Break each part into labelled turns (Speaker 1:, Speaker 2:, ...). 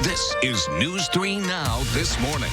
Speaker 1: This is News 3 Now This Morning.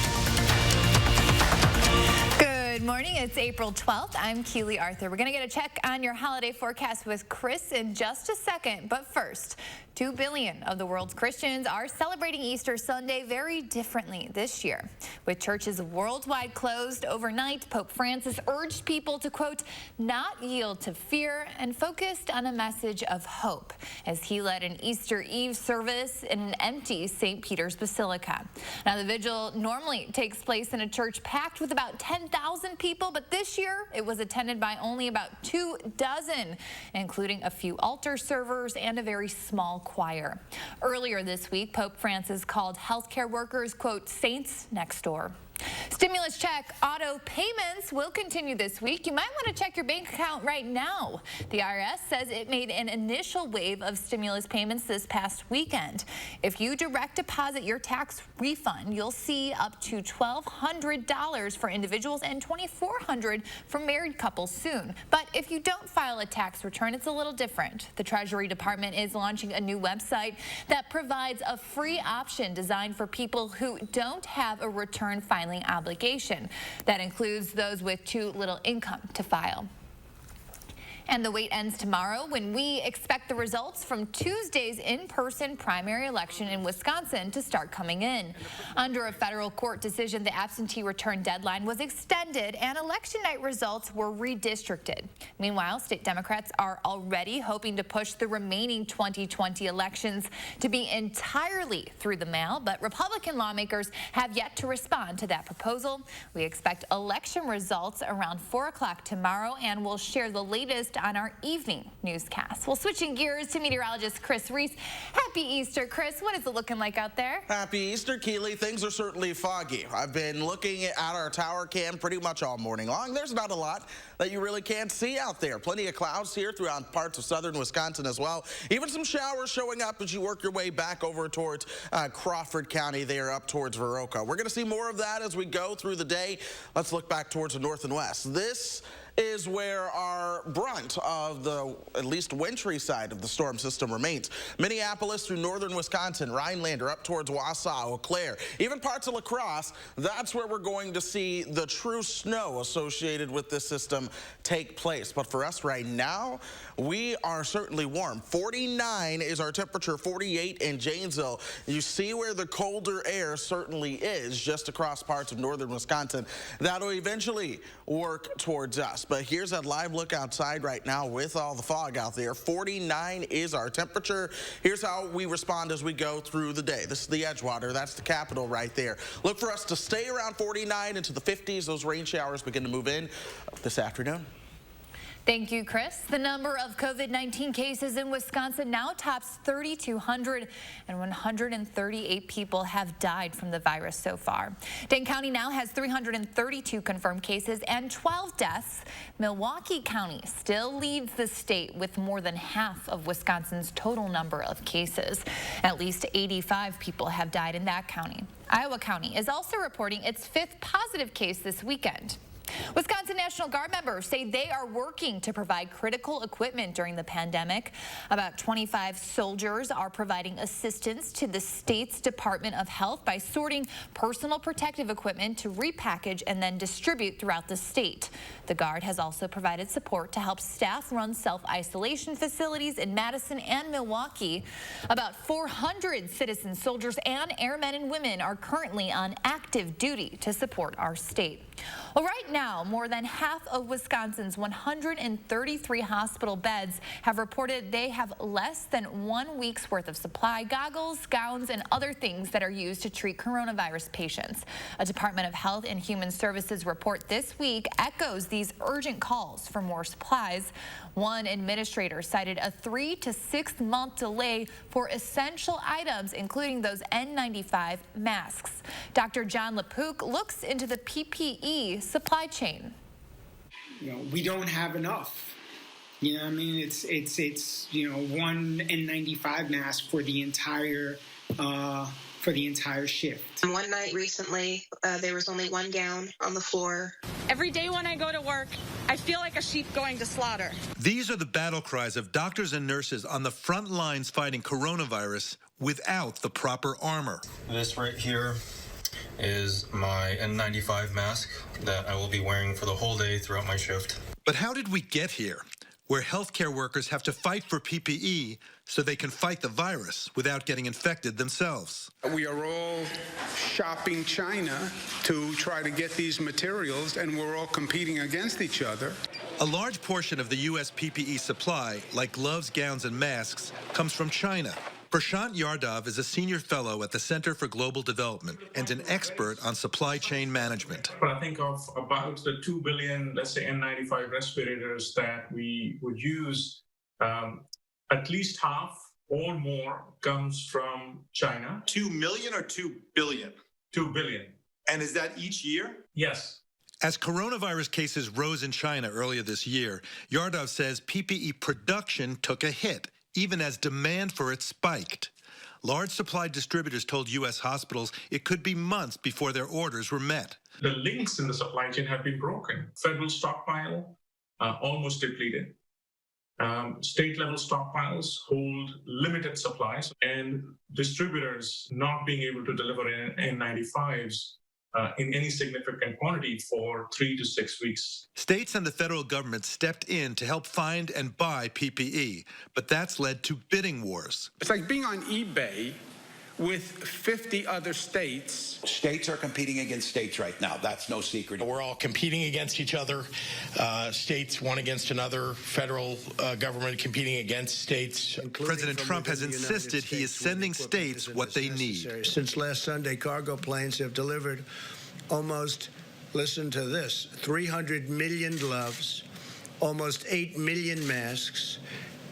Speaker 2: Good morning. It's April 12th. I'm Keely Arthur. We're going to get a check on your holiday forecast with Chris in just a second. But first, 2 billion of the world's Christians are celebrating Easter Sunday very differently this year. With churches worldwide closed overnight, Pope Francis urged people to, quote, not yield to fear and focused on a message of hope as he led an Easter Eve service in an empty St. Peter's Basilica. Now, the vigil normally takes place in a church packed with about 10,000 people, but this year it was attended by only about 24, including a few altar servers and a very small choir. Earlier this week, Pope Francis called healthcare workers, quote, saints next door. Stimulus check auto payments will continue this week. You might want to check your bank account right now. The IRS says it made an initial wave of stimulus payments this past weekend. If you direct deposit your tax refund, you'll see up to $1,200 for individuals and $2,400 for married couples soon. But if you don't file a tax return, it's a little different. The Treasury Department is launching a new website that provides a free option designed for people who don't have a return filing obligation. That includes those with too little income to file. And the wait ends tomorrow when we expect the results from Tuesday's in-person primary election in Wisconsin to start coming in. Under a federal court decision, the absentee return deadline was extended and election night results were redistricted. Meanwhile, state Democrats are already hoping to push the remaining 2020 elections to be entirely through the mail, but Republican lawmakers have yet to respond to that proposal. We expect election results around 4 o'clock tomorrow, and we'll share the latest on our evening newscast. Well, switching gears to meteorologist Chris Reese. Happy Easter, Chris. What is it looking like out there?
Speaker 3: Happy Easter, Keely. Things are certainly foggy. I've been looking at our tower cam pretty much all morning long. There's not a lot that you really can't see out there. Plenty of clouds here throughout parts of southern Wisconsin as well. Even some showers showing up as you work your way back over towards Crawford County there up towards Viroqua. We're going to see more of that as we go through the day. Let's look back towards the north and west. This is where our brunt of the at least wintry side of the storm system remains. Minneapolis through northern Wisconsin, Rhinelander up towards Wausau, Eau Claire, even parts of La Crosse. That's where we're going to see the true snow associated with this system take place. But for us right now, we are certainly warm. 49 is our temperature, 48 in Janesville. You see where the colder air certainly is just across parts of northern Wisconsin. That'll eventually work towards us. But here's that live look outside right now with all the fog out there. 49 is our temperature. Here's how we respond as we go through the day. This is the Edgewater. That's the capital right there. Look for us to stay around 49 into the 50s. Those rain showers begin to move in this afternoon.
Speaker 2: Thank you, Chris. The number of COVID-19 cases in Wisconsin now tops 3,200, and 138 people have died from the virus so far. Dane County now has 332 confirmed cases and 12 deaths. Milwaukee County still leads the state with more than half of Wisconsin's total number of cases. At least 85 people have died in that county. Iowa County is also reporting its 5th positive case this weekend. Wisconsin National Guard members say they are working to provide critical equipment during the pandemic. About 25 soldiers are providing assistance to the state's Department of Health by sorting personal protective equipment to repackage and then distribute throughout the state. The Guard has also provided support to help staff run self-isolation facilities in Madison and Milwaukee. About 400 citizen soldiers and airmen and women are currently on active duty to support our state. Well, right now, more than half of Wisconsin's 133 hospital beds have reported they have less than 1 week's worth of supply, goggles, gowns, and other things that are used to treat coronavirus patients. A Department of Health and Human Services report this week echoes these urgent calls for more supplies. One administrator cited a 3 to 6 month delay for essential items, including those N95 masks. Dr. John LaPook looks into the PPE supply chain.
Speaker 4: We don't have enough. I mean, it's one N95 mask for the entire shift.
Speaker 5: One night recently, there was only one gown on the floor.
Speaker 6: Every day when I go to work, I feel like a sheep going to slaughter.
Speaker 7: These are the battle cries of doctors and nurses on the front lines fighting coronavirus without the proper armor.
Speaker 8: This right here is my N95 mask that I will be wearing for the whole day throughout my shift.
Speaker 7: But how did we get here, where healthcare workers have to fight for PPE so they can fight the virus without getting infected themselves?
Speaker 9: We are all shopping China to try to get these materials, and we're all competing against each other.
Speaker 7: A large portion of the U.S. PPE supply, like gloves, gowns, and masks, comes from China. Prashant Yadav is a senior fellow at the Center for Global Development and an expert on supply chain management.
Speaker 10: But I think of about the 2 billion, let's say, N95 respirators that we would use, at least half or more comes from China.
Speaker 11: 2 million or 2 billion?
Speaker 10: 2 billion.
Speaker 11: And is that each year?
Speaker 10: Yes.
Speaker 7: As coronavirus cases rose in China earlier this year, Yadav says PPE production took a hit, even as demand for it spiked. Large supply distributors told U.S. hospitals it could be months before their orders were met.
Speaker 10: The links in the supply chain have been broken. Federal stockpile almost depleted. State-level stockpiles hold limited supplies, and distributors not being able to deliver N95s in any significant quantity for 3 to 6 weeks.
Speaker 7: States and the federal government stepped in to help find and buy PPE, but that's led to bidding wars.
Speaker 9: It's like being on eBay with 50 other states.
Speaker 12: States are competing against states right now. That's no secret.
Speaker 13: We're all competing against each other. States one against another. Federal government competing against states.
Speaker 7: President Trump has insisted he is sending states what they need.
Speaker 14: Since last Sunday, cargo planes have delivered almost, listen to this, 300 million gloves, almost 8 million masks,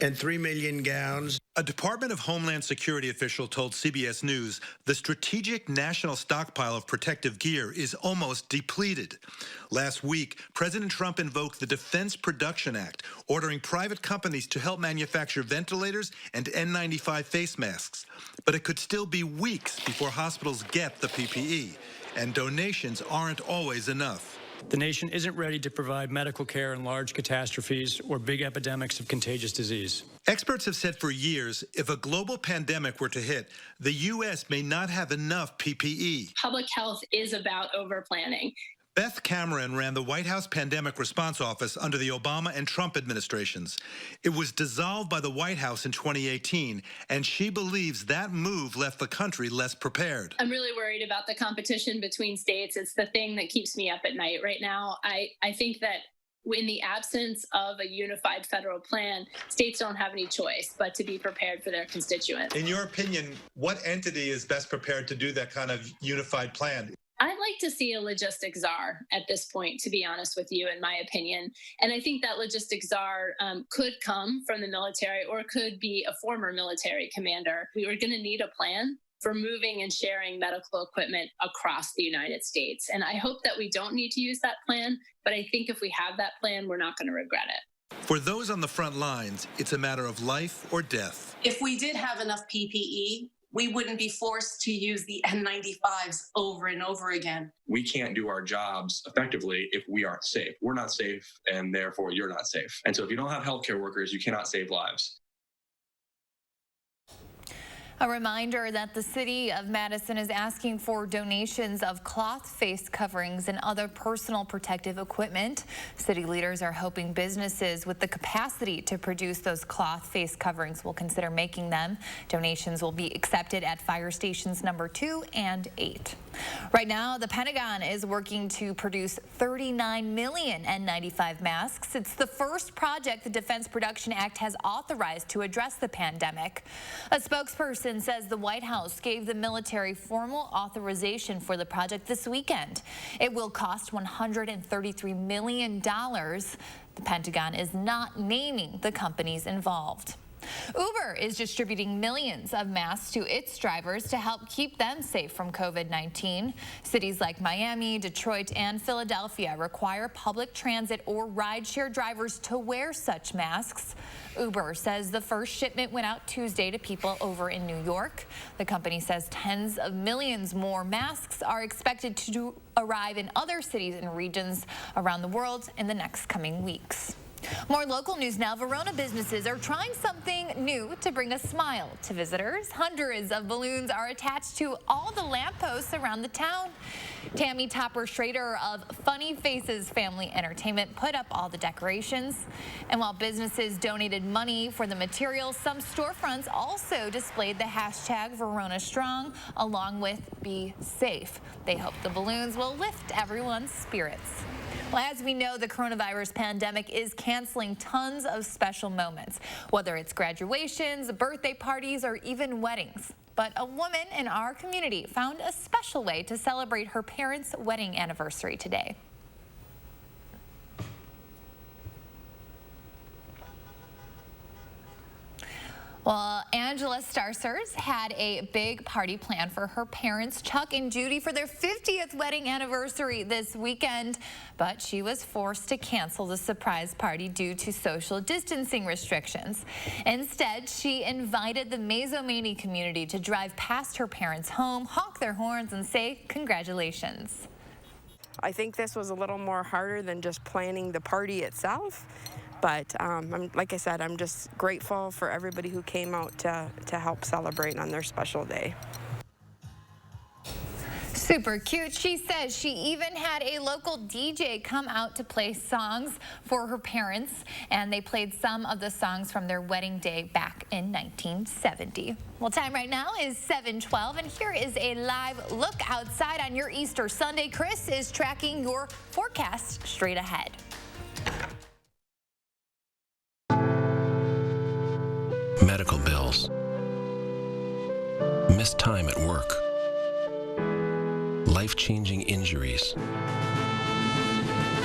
Speaker 14: and 3 million gowns.
Speaker 7: A Department of Homeland Security official told CBS News the strategic national stockpile of protective gear is almost depleted. Last week, President Trump invoked the Defense Production Act, ordering private companies to help manufacture ventilators and N95 face masks. But it could still be weeks before hospitals get the PPE, and donations aren't always enough.
Speaker 15: The nation isn't ready to provide medical care in large catastrophes or big epidemics of contagious disease.
Speaker 7: Experts have said for years, if a global pandemic were to hit, the U.S. may not have enough PPE.
Speaker 16: Public health is about over-planning.
Speaker 7: Beth Cameron ran the White House Pandemic Response Office under the Obama and Trump administrations. It was dissolved by the White House in 2018, and she believes that move left the country less prepared.
Speaker 16: I'm really worried about the competition between states. It's the thing that keeps me up at night right now. I think that in the absence of a unified federal plan, states don't have any choice but to be prepared for their constituents.
Speaker 7: In your opinion, what entity is best prepared to do that kind of unified plan?
Speaker 16: I'd like to see a logistics czar at this point, to be honest with you, in my opinion. And I think that logistics czar could come from the military or could be a former military commander. We were going to need a plan for moving and sharing medical equipment across the United States. And I hope that we don't need to use that plan, but I think if we have that plan, we're not going to regret it.
Speaker 7: For those on the front lines, it's a matter of life or death.
Speaker 17: If we did have enough PPE, we wouldn't be forced to use the N95s over and over again.
Speaker 18: We can't do our jobs effectively if we aren't safe. We're not safe, and therefore you're not safe. And so if you don't have healthcare workers, you cannot save lives.
Speaker 2: A reminder that the city of Madison is asking for donations of cloth face coverings and other personal protective equipment. City leaders are hoping businesses with the capacity to produce those cloth face coverings will consider making them. Donations will be accepted at fire stations number 2 and 8. Right now, the Pentagon is working to produce 39 million N95 masks. It's the first project the Defense Production Act has authorized to address the pandemic. A spokesperson says the White House gave the military formal authorization for the project this weekend. It will cost $133 million. The Pentagon is not naming the companies involved. Uber is distributing millions of masks to its drivers to help keep them safe from COVID-19. Cities like Miami, Detroit, and Philadelphia require public transit or rideshare drivers to wear such masks. Uber says the first shipment went out Tuesday to people over in New York. The company says tens of millions more masks are expected to arrive in other cities and regions around the world in the next coming weeks. More local news now. Verona businesses are trying something new to bring a smile to visitors. Hundreds of balloons are attached to all the lampposts around the town. Tammy Topper-Schrader of Funny Faces Family Entertainment put up all the decorations. And while businesses donated money for the materials, some storefronts also displayed the hashtag Verona Strong along with Be Safe. They hope the balloons will lift everyone's spirits. Well, as we know, the coronavirus pandemic is canceling tons of special moments, whether it's graduations, birthday parties, or even weddings. But a woman in our community found a special way to celebrate her parents' wedding anniversary today. Well, Angela Starsers had a big party planned for her parents, Chuck and Judy, for their 50th wedding anniversary this weekend, but she was forced to cancel the surprise party due to social distancing restrictions. Instead, she invited the Mazomanie community to drive past her parents' home, honk their horns, and say congratulations.
Speaker 19: I think this was a little more harder than just planning the party itself. But like I said, I'm just grateful for everybody who came out to help celebrate on their special day.
Speaker 2: Super cute. She says she even had a local DJ come out to play songs for her parents, and they played some of the songs from their wedding day back in 1970. Well, time right now is 7:12, and here is a live look outside on your Easter Sunday. Chris is tracking your forecast straight ahead.
Speaker 20: Medical bills, missed time at work, life-changing injuries,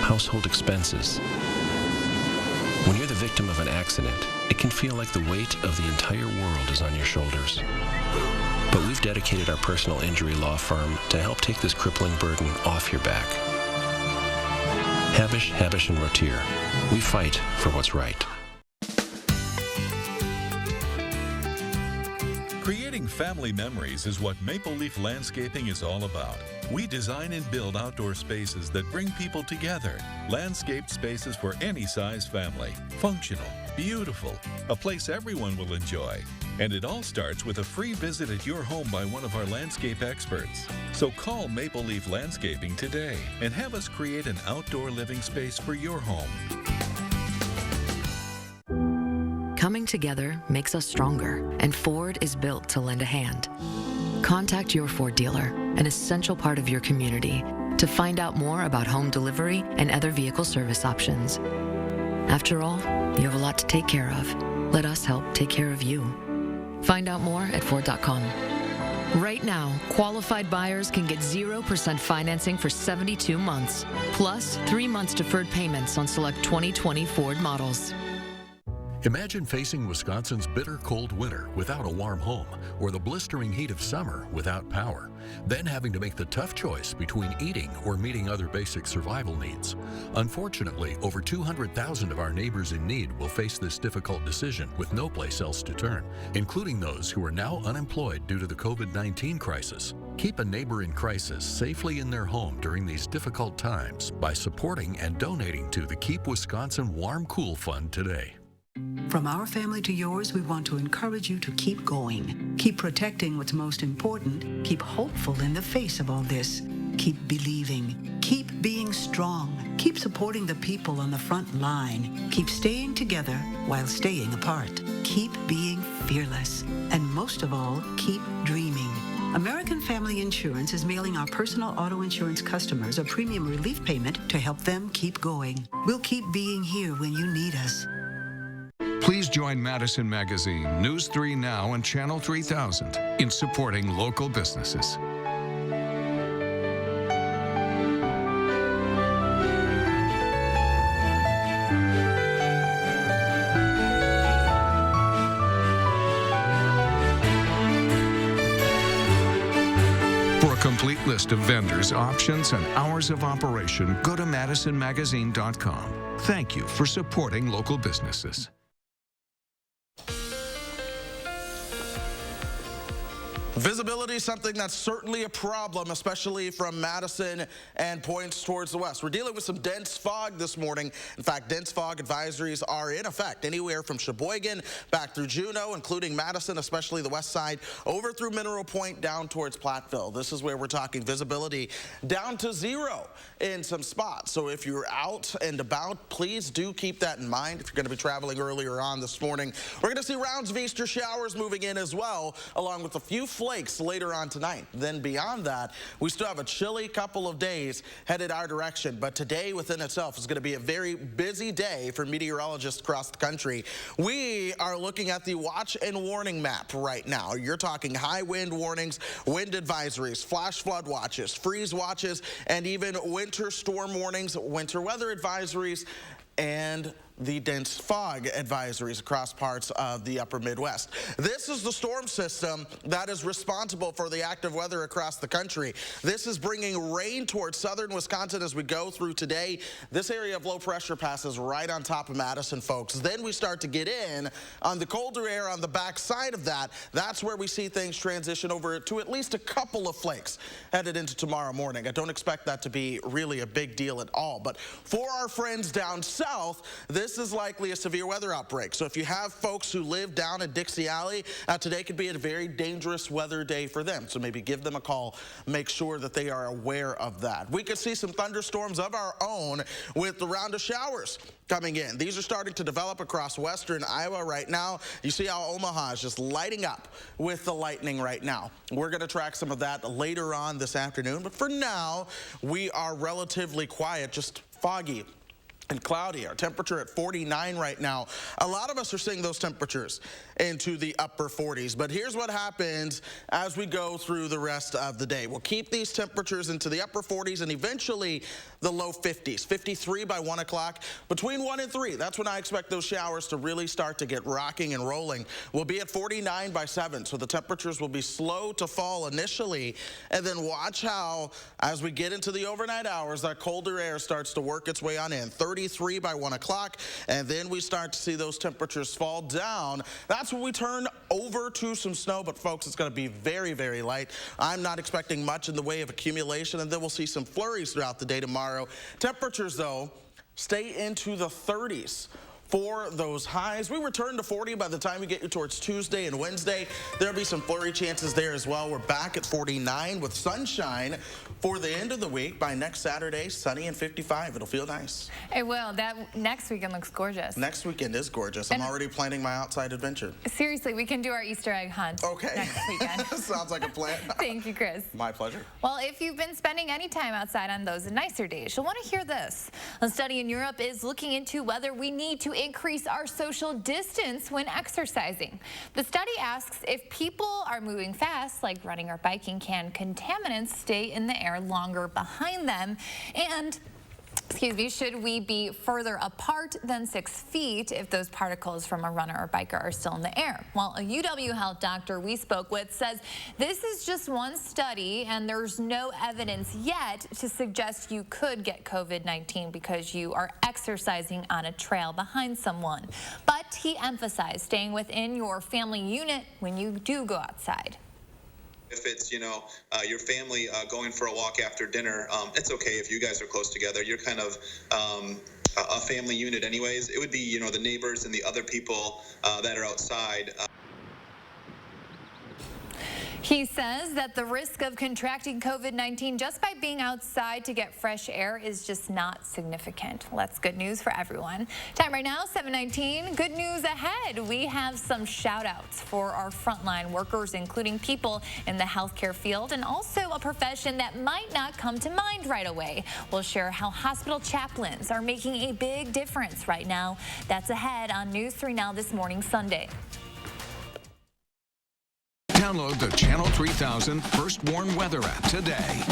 Speaker 20: household expenses. When you're the victim of an accident, it can feel like the weight of the entire world is on your shoulders. But we've dedicated our personal injury law firm to help take this crippling burden off your back. Habish, Habish & Rotier. We fight for what's right.
Speaker 21: Creating family memories is what Maple Leaf Landscaping is all about. We design and build outdoor spaces that bring people together. Landscaped spaces for any size family. Functional, beautiful, a place everyone will enjoy. And it all starts with a free visit at your home by one of our landscape experts. So call Maple Leaf Landscaping today and have us create an outdoor living space for your home.
Speaker 22: Coming together makes us stronger, and Ford is built to lend a hand. Contact your Ford dealer, an essential part of your community, to find out more about home delivery and other vehicle service options. After all, you have a lot to take care of. Let us help take care of you. Find out more at Ford.com. Right now, qualified buyers can get 0% financing for 72 months, plus 3 months deferred payments on select 2020 Ford models.
Speaker 23: Imagine facing Wisconsin's bitter cold winter without a warm home, or the blistering heat of summer without power, then having to make the tough choice between eating or meeting other basic survival needs. Unfortunately, over 200,000 of our neighbors in need will face this difficult decision with no place else to turn, including those who are now unemployed due to the COVID-19 crisis. Keep a neighbor in crisis safely in their home during these difficult times by supporting and donating to the Keep Wisconsin Warm Cool Fund today.
Speaker 24: From our family to yours, we want to encourage you to keep going. Keep protecting what's most important. Keep hopeful in the face of all this. Keep believing. Keep being strong. Keep supporting the people on the front line. Keep staying together while staying apart. Keep being fearless. And most of all, keep dreaming. American Family Insurance is mailing our personal auto insurance customers a premium relief payment to help them keep going. We'll keep being here when you need us.
Speaker 25: Please join Madison Magazine, News 3 Now, and Channel 3000 in supporting local businesses. For a complete list of vendors, options, and hours of operation, go to MadisonMagazine.com. Thank you for supporting local businesses.
Speaker 1: Visibility is something that's certainly a problem, especially from Madison and points towards the west. We're dealing with some dense fog this morning. In fact, dense fog advisories are in effect anywhere from Sheboygan back through Juneau, including Madison, especially the west side, over through Mineral Point down towards Platteville. This is where we're talking visibility down to 0 in some spots. So if you're out and about, please do keep that in mind. If you're going to be traveling earlier on this morning, we're going to see rounds of Easter showers moving in as well, along with a few flakes later on tonight. Then beyond that, we still have a chilly couple of days headed our direction. But today within itself is going to be a very busy day for meteorologists across the country. We are looking at the watch and warning map right now. You're talking high wind warnings, wind advisories, flash flood watches, freeze watches, and even winter storm warnings, winter weather advisories, and the dense fog advisories across parts of the upper Midwest. This is the storm system that is responsible for the active weather across the country. This is bringing rain towards southern Wisconsin as we go through today. This area of low pressure passes right on top of Madison, folks. Then we start to get in on the colder air on the back side of that. That's where we see things transition over to at least a couple of flakes headed into tomorrow morning. I don't expect that to be really a big deal at all. But for our friends down south, this is likely a severe weather outbreak. So if you have folks who live down in Dixie Alley, today could be a very dangerous weather day for them. So maybe give them a call. Make sure that they are aware of that. We could see some thunderstorms of our own with the round of showers coming in. These are starting to develop across western Iowa right now. You see how Omaha is just lighting up with the lightning right now. We're going to track some of that later on this afternoon. But for now, we are relatively quiet, just foggy and cloudy. Our temperature at 49 right now. A lot of us are seeing those temperatures into the upper 40s. But here's what happens as we go through the rest of the day. We'll keep these temperatures into the upper 40s and eventually the low 50s. 53 by 1 o'clock. Between 1 and 3, that's when I expect those showers to really start to get rocking and rolling. We'll be at 49 by 7, so the temperatures will be slow to fall initially. And then watch how, as we get into the overnight hours, that colder air starts to work its way on in. 33 by 1 o'clock, and then we start to see those temperatures fall down. That's when we turn over to some snow, but folks, it's going to be very, very light. I'm not expecting much in the way of accumulation, and then we'll see some flurries throughout the day tomorrow. Temperatures, though, stay into the 30s. For those highs. We return to 40 by the time we get you towards Tuesday and Wednesday. There'll be some flurry chances there as well. We're back at 49 with sunshine for the end of the week. By next Saturday, sunny and 55. It'll feel nice.
Speaker 2: It will. That next weekend looks gorgeous.
Speaker 1: Next weekend is gorgeous. I'm already planning my outside adventure.
Speaker 2: Seriously, we can do our Easter egg hunt next weekend.
Speaker 1: Sounds like a plan.
Speaker 2: Thank you, Chris.
Speaker 1: My pleasure.
Speaker 2: Well, if you've been spending any time outside on those nicer days, you'll want to hear this. A study in Europe is looking into whether we need to increase our social distance when exercising. The study asks if people are moving fast, like running or biking, can contaminants stay in the air longer behind them? And should we be further apart than 6 feet if those particles from a runner or biker are still in the air? Well, a UW Health doctor we spoke with says this is just one study and there's no evidence yet to suggest you could get COVID-19 because you are exercising on a trail behind someone. But he emphasized staying within your family unit when you do go outside.
Speaker 11: If it's, your family going for a walk after dinner, it's okay if you guys are close together. You're kind of a family unit anyways. It would be, the neighbors and the other people that are outside.
Speaker 2: He says that the risk of contracting COVID-19 just by being outside to get fresh air is just not significant. Well, that's good news for everyone. Time right now, 7:19. Good news ahead. We have some shout outs for our frontline workers, including people in the healthcare field and also a profession that might not come to mind right away. We'll share how hospital chaplains are making a big difference right now. That's ahead on News 3 Now this morning, Sunday.
Speaker 25: Download the Channel 3000 First Warn Weather app today.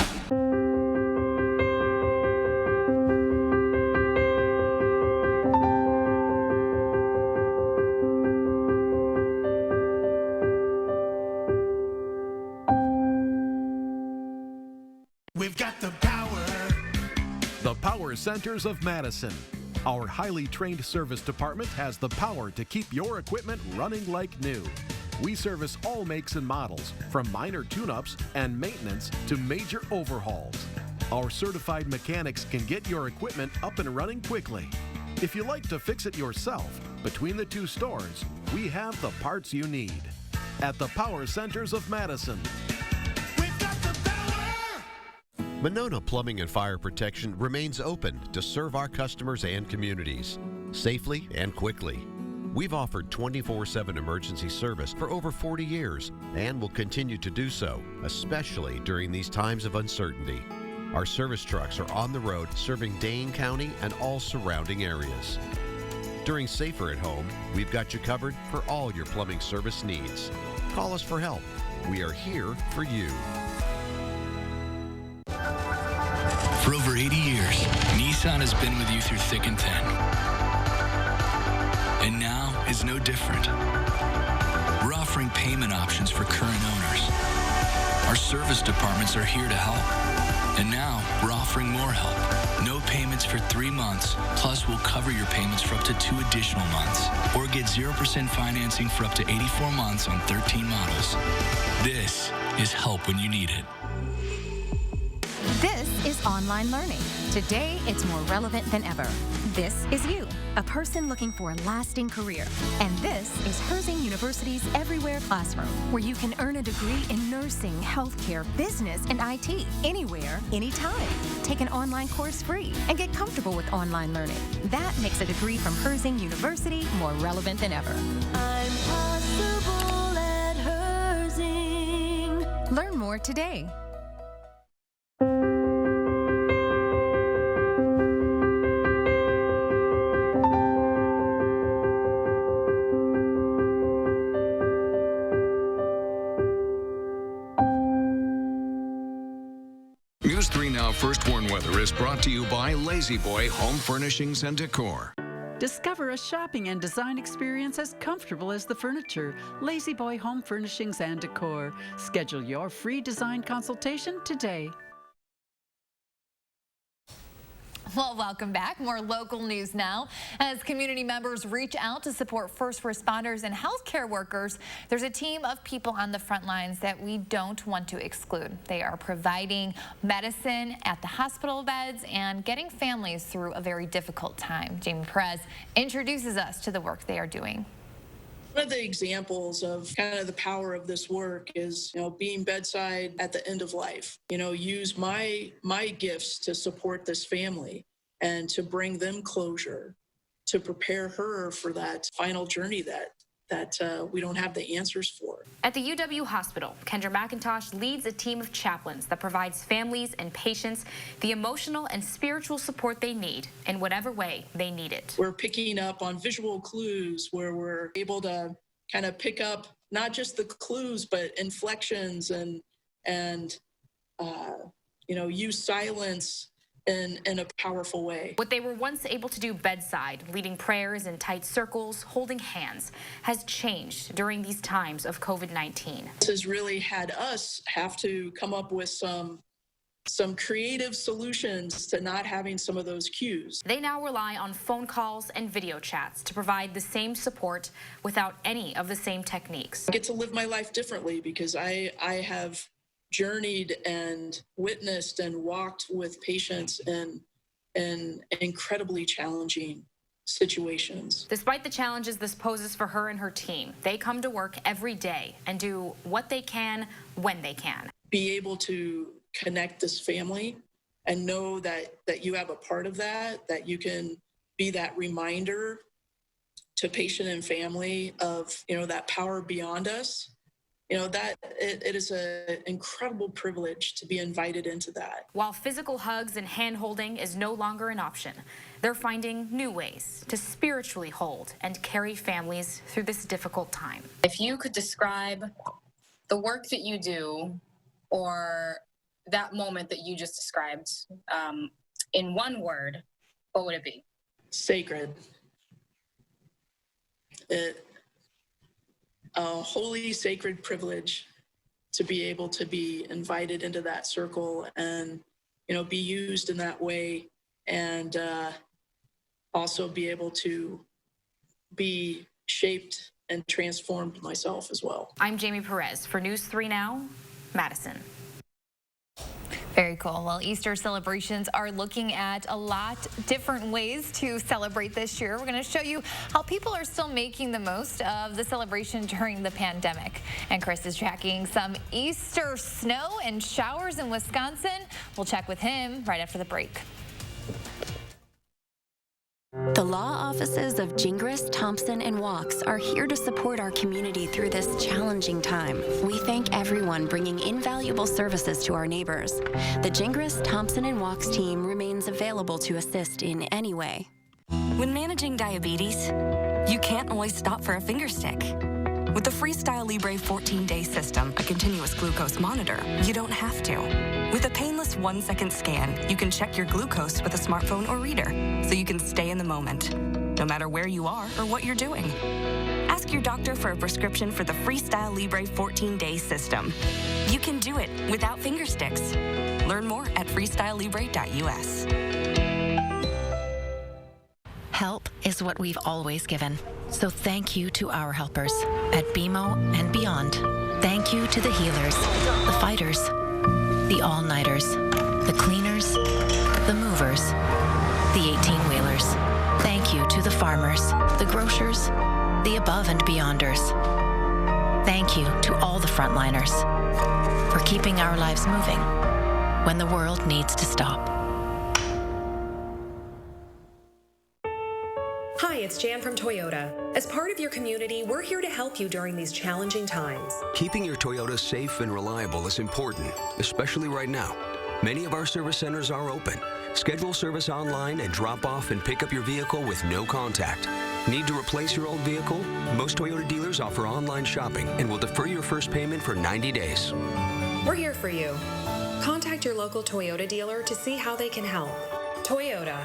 Speaker 3: We've got the power. The Power Centers of Madison. Our highly trained service department has the power to keep your equipment running like new. We service all makes and models, from minor tune-ups and maintenance to major overhauls. Our certified mechanics can get your equipment up and running quickly. If you like to fix it yourself, between the two stores, we have the parts you need. At the Power Centers of Madison.
Speaker 4: Monona Plumbing and Fire Protection remains open to serve our customers and communities safely and quickly. We've offered 24/7 emergency service for over 40 years and will continue to do so, especially during these times of uncertainty. Our service trucks are on the road serving Dane County and all surrounding areas. During Safer at Home, we've got you covered for all your plumbing service needs. Call us for help. We are here for you.
Speaker 5: For over 80 years, Nissan has been with you through thick and thin. And now is no different. We're offering payment options for current owners. Our service departments are here to help. And now we're offering more help. No payments for 3 months, plus we'll cover your payments for up to 2 additional months. Or get 0% financing for up to 84 months on 13 models. This is help when you need it.
Speaker 6: This is online learning. Today, it's more relevant than ever. This is you, a person looking for a lasting career. And this is Herzing University's Everywhere Classroom, where you can earn a degree in nursing, healthcare, business, and IT, anywhere, anytime. Take an online course free and get comfortable with online learning. That makes a degree from Herzing University more relevant than ever. I'm possible at Herzing. Learn more today.
Speaker 25: News 3 Now First Warn Weather is brought to you by Lazy Boy Home Furnishings and Decor.
Speaker 8: Discover a shopping and design experience as comfortable as the furniture. Lazy Boy Home Furnishings and Decor. Schedule your free design consultation today.
Speaker 2: Well, welcome back. More local news now. As community members reach out to support first responders and healthcare workers, there's a team of people on the front lines that we don't want to exclude. They are providing medicine at the hospital beds and getting families through a very difficult time. Jamie Perez introduces us to the work they are doing.
Speaker 10: One of the examples of kind of the power of this work is, being bedside at the end of life. Use my gifts to support this family and to bring them closure, to prepare her for that final journey that we don't have the answers for.
Speaker 26: At the UW Hospital, Kendra McIntosh leads a team of chaplains that provides families and patients the emotional and spiritual support they need in whatever way they need it.
Speaker 10: We're picking up on visual clues where we're able to kind of pick up not just the clues, but inflections and use silence in a powerful way.
Speaker 26: What they were once able to do bedside, leading prayers in tight circles, holding hands, has changed during these times of COVID-19.
Speaker 10: This has really had us have to come up with some creative solutions to not having some of those cues.
Speaker 26: They now rely on phone calls and video chats to provide the same support without any of the same techniques.
Speaker 10: I get to live my life differently because I have journeyed and witnessed and walked with patients in incredibly challenging situations.
Speaker 26: Despite the challenges this poses for her and her team, they come to work every day and do what they can when they can.
Speaker 10: Be able to connect this family and know that you have a part of that you can be that reminder to patient and family of, that power beyond us. That it is an incredible privilege to be invited into that.
Speaker 26: While physical hugs and hand-holding is no longer an option, they're finding new ways to spiritually hold and carry families through this difficult time.
Speaker 27: If you could describe the work that you do or that moment that you just described in one word, what would it be?
Speaker 10: Sacred. A holy, sacred privilege to be able to be invited into that circle and, be used in that way and also be able to be shaped and transformed myself as well.
Speaker 26: I'm Jamie Perez for News 3 Now, Madison.
Speaker 2: Very cool. Well, Easter celebrations are looking at a lot different ways to celebrate this year. We're going to show you how people are still making the most of the celebration during the pandemic. And Chris is tracking some Easter snow and showers in Wisconsin. We'll check with him right after the break.
Speaker 6: The law offices of Gingras, Thompson, and Walks are here to support our community through this challenging time. We thank everyone bringing invaluable services to our neighbors. The Gingras, Thompson, and Walks team remains available to assist in any way.
Speaker 7: When managing diabetes, you can't always stop for a finger stick. With the Freestyle Libre 14-day system, a continuous glucose monitor, you don't have to. With a painless 1-second scan, you can check your glucose with a smartphone or reader, so you can stay in the moment, no matter where you are or what you're doing. Ask your doctor for a prescription for the Freestyle Libre 14-day system. You can do it without finger sticks. Learn more at freestylelibre.us.
Speaker 6: Help is what we've always given. So thank you to our helpers at BMO and beyond. Thank you to the healers, the fighters, the all-nighters, the cleaners, the movers, the 18-wheelers. Thank you to the farmers, the grocers, the above and beyonders. Thank you to all the frontliners for keeping our lives moving when the world needs to stop.
Speaker 9: Hi, it's Jan from Toyota. As part of your community, we're here to help you during these challenging times.
Speaker 12: Keeping your Toyota safe and reliable is important, especially right now. Many of our service centers are open. Schedule service online and drop off and pick up your vehicle with no contact. Need to replace your old vehicle? Most Toyota dealers offer online shopping and will defer your first payment for 90 days.
Speaker 9: We're here for you. Contact your local Toyota dealer to see how they can help. Toyota.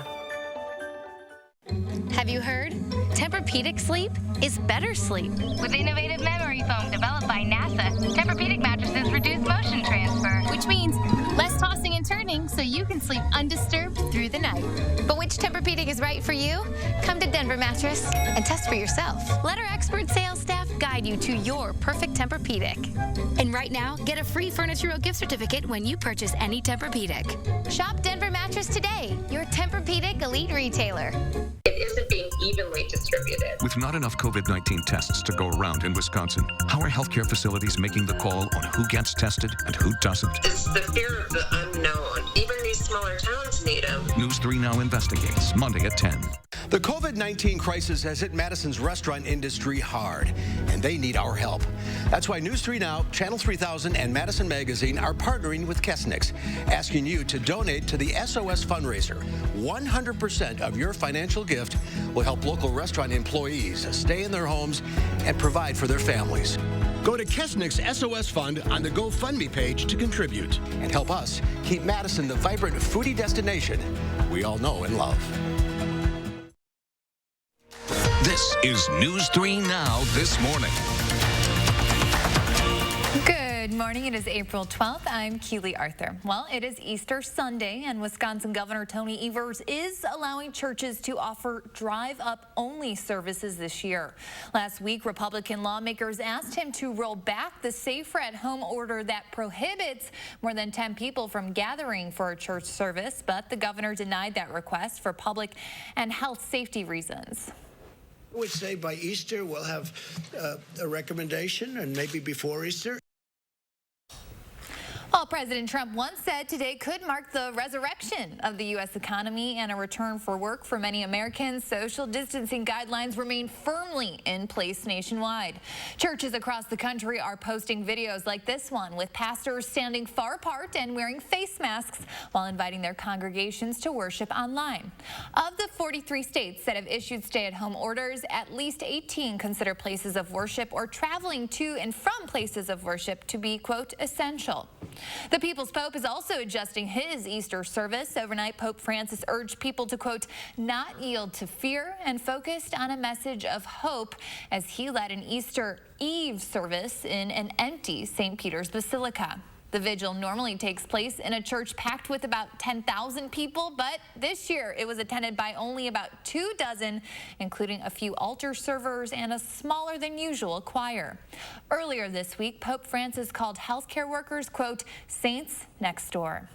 Speaker 13: Have you heard? Tempur-Pedic sleep is better sleep. With innovative memory foam developed by NASA, Tempur-Pedic mattresses reduce motion transfer, which means less tossing and turning so you can sleep undisturbed through the night. But which Tempur-Pedic is right for you? Come to Denver Mattress and test for yourself. Let our expert sales staff guide you to your perfect Tempur-Pedic. And right now, get a free Furniture Row gift certificate when you purchase any Tempur-Pedic. Shop Denver Mattress today, your Tempur-Pedic elite retailer.
Speaker 14: It isn't being evenly distributed.
Speaker 25: With not enough COVID-19 tests to go around in Wisconsin, how are healthcare facilities making the call on who gets tested and who doesn't?
Speaker 14: It's the fear of the unknown. Even these smaller towns need them.
Speaker 25: News 3 Now investigates, Monday at 10.
Speaker 15: The COVID-19 crisis has hit Madison's restaurant industry hard, and they need our help. That's why News 3 Now, Channel 3000, and Madison Magazine are partnering with Kesnick's, asking you to donate to the SOS fundraiser. 100% of your financial gift will help local restaurant employees stay in their homes and provide for their families. Go to Kesnick's SOS Fund on the GoFundMe page to contribute and help us keep Madison the vibrant foodie destination we all know and love.
Speaker 25: This is News 3 Now this morning.
Speaker 2: Good morning. It is April 12th. I'm Keely Arthur. Well, it is Easter Sunday, and Wisconsin Governor Tony Evers is allowing churches to offer drive-up only services this year. Last week, Republican lawmakers asked him to roll back the safer at home order that prohibits more than 10 people from gathering for a church service, but the governor denied that request for public and health safety reasons.
Speaker 16: I would say by Easter we'll have a recommendation, and maybe before Easter.
Speaker 2: Well, President Trump once said today could mark the resurrection of the U.S. economy and a return for work for many Americans. Social distancing guidelines remain firmly in place nationwide. Churches across the country are posting videos like this one with pastors standing far apart and wearing face masks while inviting their congregations to worship online. Of the 43 states that have issued stay-at-home orders, at least 18 consider places of worship or traveling to and from places of worship to be, quote, essential. The People's Pope is also adjusting his Easter service. Overnight, Pope Francis urged people to, quote, not yield to fear and focused on a message of hope as he led an Easter Eve service in an empty St. Peter's Basilica. The vigil normally takes place in a church packed with about 10,000 people, but this year it was attended by only about 24, including a few altar servers and a smaller than usual choir. Earlier this week, Pope Francis called healthcare workers, quote, saints next door.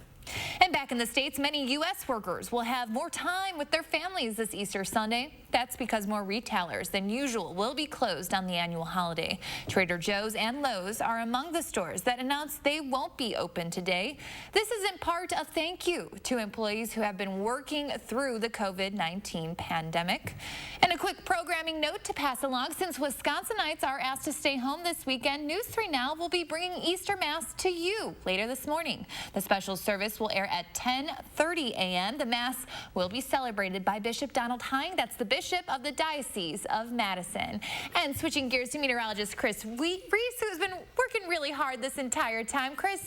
Speaker 2: And back in the States, many U.S. workers will have more time with their families this Easter Sunday. That's because more retailers than usual will be closed on the annual holiday. Trader Joe's and Lowe's are among the stores that announced they won't be open today. This is in part a thank you to employees who have been working through the COVID-19 pandemic. And a quick programming note to pass along: since Wisconsinites are asked to stay home this weekend, News 3 Now will be bringing Easter Mass to you later this morning. The special service will air at 10:30 a.m. The Mass will be celebrated by Bishop Donald Hine. That's the Bishop of the Diocese of Madison. And switching gears to meteorologist Chris Reese, who's been working really hard this entire time. Chris,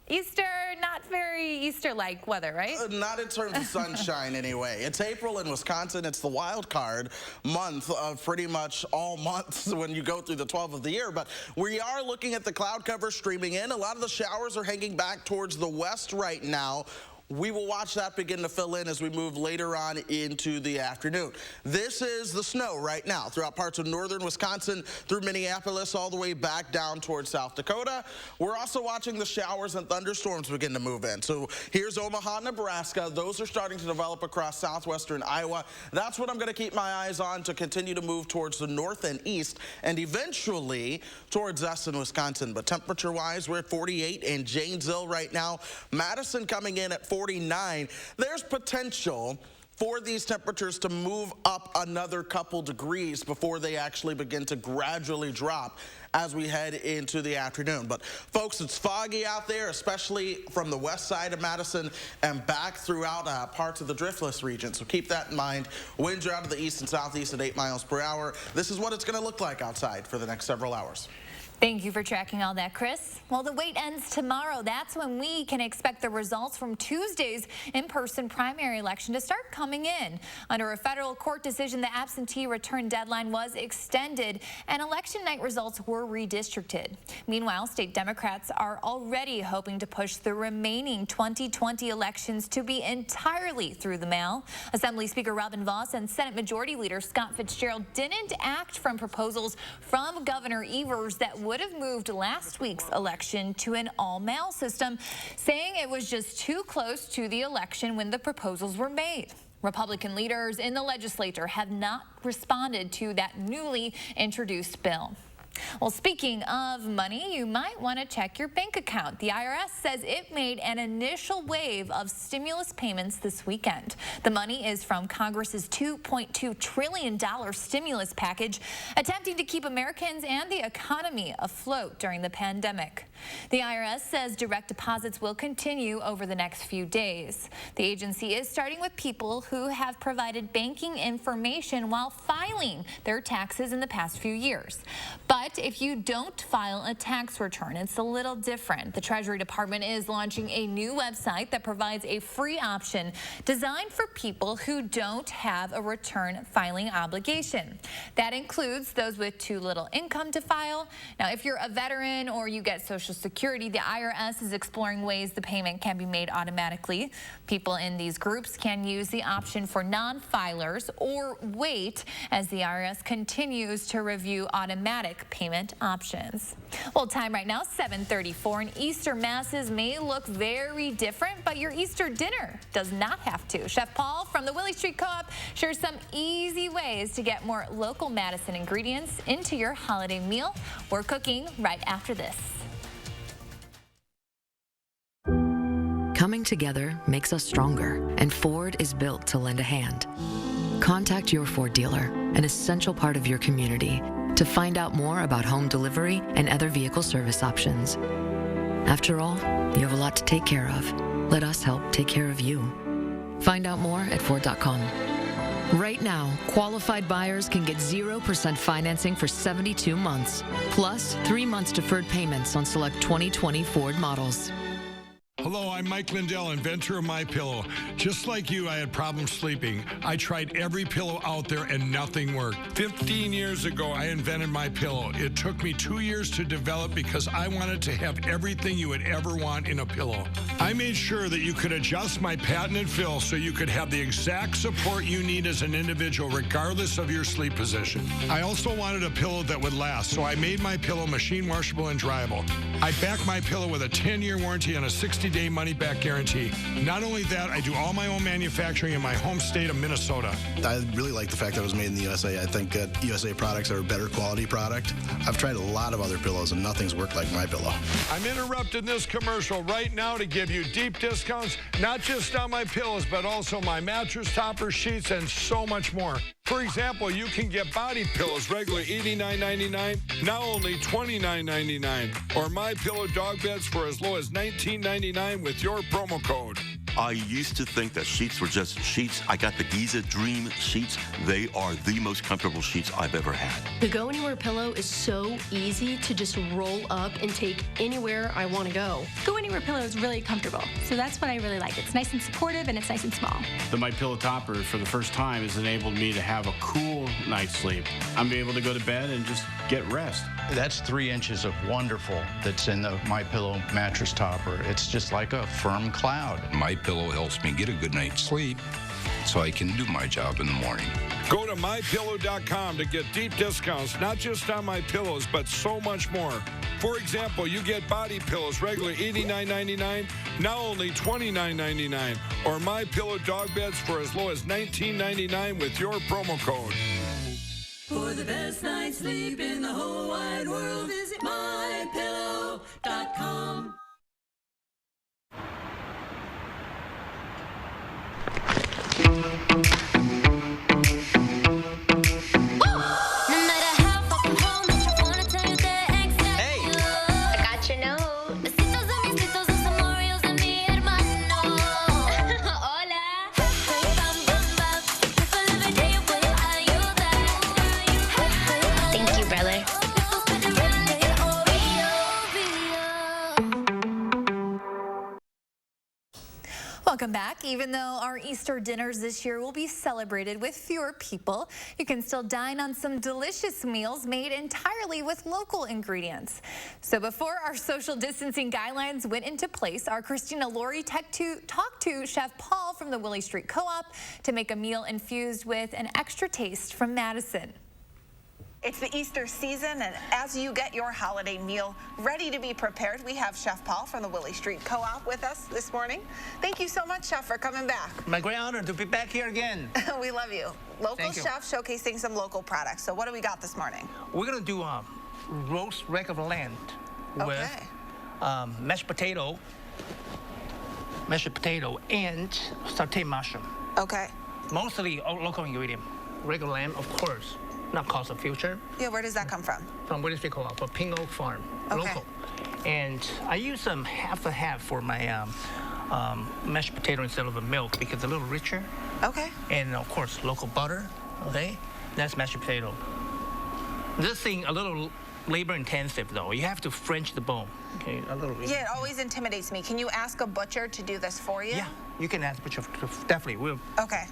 Speaker 2: Easter, not very Easter-like weather, right?
Speaker 1: Not in terms of sunshine anyway. It's April in Wisconsin. It's the wild card month of pretty much all months when you go through the 12 of the year. But we are looking at the cloud cover streaming in. A lot of the showers are hanging back towards the west right now. We will watch that begin to fill in as we move later on into the afternoon. This is the snow right now throughout parts of northern Wisconsin, through Minneapolis, all the way back down towards South Dakota. We're also watching the showers and thunderstorms begin to move in. So here's Omaha, Nebraska. Those are starting to develop across southwestern Iowa. That's what I'm going to keep my eyes on to continue to move towards the north and east and eventually towards us in Wisconsin. But temperature-wise, we're at 48 in Janesville right now. Madison coming in at 49. There's potential for these temperatures to move up another couple degrees before they actually begin to gradually drop as we head into the afternoon. But folks, it's foggy out there, especially from the west side of Madison and back throughout parts of the driftless region. So keep that in mind. Winds are out of the east and southeast at 8 miles per hour. This is what it's going to look like outside for the next several hours.
Speaker 2: Thank you for tracking all that, Chris. Well, the wait ends tomorrow. That's when we can expect the results from Tuesday's in-person primary election to start coming in. Under a federal court decision, the absentee return deadline was extended and election night results were redistricted. Meanwhile, state Democrats are already hoping to push the remaining 2020 elections to be entirely through the mail. Assembly Speaker Robin Vos and Senate Majority Leader Scott Fitzgerald didn't act from proposals from Governor Evers that would have moved last week's election to an all-mail system, saying it was just too close to the election when the proposals were made. Republican leaders in the legislature have not responded to that newly introduced bill. Well, speaking of money, you might want to check your bank account. The IRS says it made an initial wave of stimulus payments this weekend. The money is from Congress's $2.2 trillion stimulus package, attempting to keep Americans and the economy afloat during the pandemic. The IRS says direct deposits will continue over the next few days. The agency is starting with people who have provided banking information while filing their taxes in the past few years. But if you don't file a tax return, it's a little different. The Treasury Department is launching a new website that provides a free option designed for people who don't have a return filing obligation. That includes those with too little income to file. Now, if you're a veteran or you get Social Security, the IRS is exploring ways the payment can be made automatically. People in these groups can use the option for non-filers or wait as the IRS continues to review automatic payment options. Well, time right now, 7:34, and Easter masses may look very different, but your Easter dinner does not have to. Chef Paul from the Willie Street Co-op shares some easy ways to get more local Madison ingredients into your holiday meal. We're cooking right after this.
Speaker 17: Coming together makes us stronger, and Ford is built to lend a hand. Contact your Ford dealer, an essential part of your community, to find out more about home delivery and other vehicle service options. After all, you have a lot to take care of. Let us help take care of you. Find out more at Ford.com. Right now, qualified buyers can get 0% financing for 72 months, plus 3 months deferred payments on select 2020 Ford models.
Speaker 18: Hello, I'm Mike Lindell, inventor of MyPillow. Just like you, I had problems sleeping. I tried every pillow out there and nothing worked. 15 years ago, I invented MyPillow. It took me 2 years to develop because I wanted to have everything you would ever want in a pillow. I made sure that you could adjust my patented fill so you could have the exact support you need as an individual, regardless of your sleep position. I also wanted a pillow that would last, so I made MyPillow machine washable and dryable. I back MyPillow with a 10-year warranty and a 60-day money-back guarantee. Not only that, I do all my own manufacturing in my home state of Minnesota.
Speaker 19: I really like the fact that it was made in the USA. I think that USA products are a better quality product. I've tried a lot of other pillows, and nothing's worked like MyPillow.
Speaker 18: I'm interrupting this commercial right now to give you deep discounts, not just on my pillows, but also my mattress toppers, sheets, and so much more. For example, you can get body pillows regularly $89.99, now only $29.99, or MyPillow dog beds for as low as $19.99 with your promo code.
Speaker 20: I used to think that sheets were just sheets. I got the Giza Dream sheets. They are the most comfortable sheets I've ever had.
Speaker 21: The Go Anywhere pillow is so easy to just roll up and take anywhere I want to go.
Speaker 22: Go Anywhere pillow is really comfortable, so that's what I really like. It's nice and supportive, and it's nice and small.
Speaker 23: The MyPillow topper, for the first time, has enabled me to have a cool night's sleep. I'm able to go to bed and just get rest.
Speaker 24: That's 3 inches of wonderful that's in the MyPillow mattress topper. It's just like a firm cloud.
Speaker 28: MyPillow helps me get a good night's sleep so I can do my job in the morning.
Speaker 18: Go to MyPillow.com to get deep discounts, not just on my pillows, but so much more. For example, you get body pillows regularly $89.99, now only $29.99, or MyPillow dog beds for as low as $19.99 with your promo code.
Speaker 29: For the best night's sleep in the whole wide world, visit MyPillow.com.
Speaker 2: Welcome back. Even though our Easter dinners this year will be celebrated with fewer people, you can still dine on some delicious meals made entirely with local ingredients. So before our social distancing guidelines went into place, our Christina Laurie talked to Chef Paul from the Willie Street Co-op to make a meal infused with an extra taste from Madison.
Speaker 30: It's the Easter season, and as you get your holiday meal ready to be prepared, we have Chef Paul from the Willie Street Co-op with us this morning. Thank you so much, Chef, for coming back.
Speaker 31: My great honor to be back here again.
Speaker 30: We love you. Local chef showcasing some local products. So what do we got this morning?
Speaker 31: We're going to do roast leg of lamb with mashed potato, and sauteed mushroom.
Speaker 30: Okay.
Speaker 31: Mostly local ingredient. Regular lamb, of course. Not cost of future.
Speaker 30: Yeah, where does that come from?
Speaker 31: From Willie Street Co-op, a Pink Oak Farm,
Speaker 30: okay.
Speaker 31: Local. And I use half and half for my mashed potato instead of the milk because it's a little richer.
Speaker 30: Okay.
Speaker 31: And of course, local butter. Okay, that's mashed potato. This thing a little labor intensive though. You have to French the bone. Okay, a little.
Speaker 30: Yeah, it always intimidates me. Can you ask a butcher to do this for you?
Speaker 31: Yeah, you can ask a butcher. Definitely, we'll.
Speaker 30: Okay.